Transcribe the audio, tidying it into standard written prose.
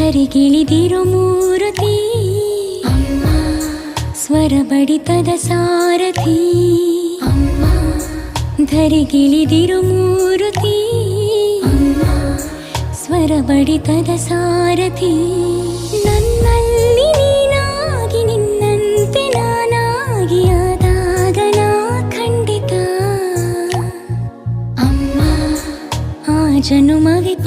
ಧರಿಗಿಳಿದಿರು ಮೂರುತಿ ಅಮ್ಮ, ಸ್ವರ ಬಡಿತದ ಸಾರಥಿ ಅಮ್ಮ, ಧರಿಗಿಳಿದಿರು ಮೂರುತಿ ಅಮ್ಮ, ಸ್ವರ ಬಡಿತದ ಸಾರಥಿ. ನನ್ನಲ್ಲಿ ನೀನಾಗಿ ನಿನ್ನಂತೆ ನಾನಾಗಿ ಆದಾಗ ನಾ ಖಂಡಿತ ಅಮ್ಮ, ಆ ಜನುಮವಿ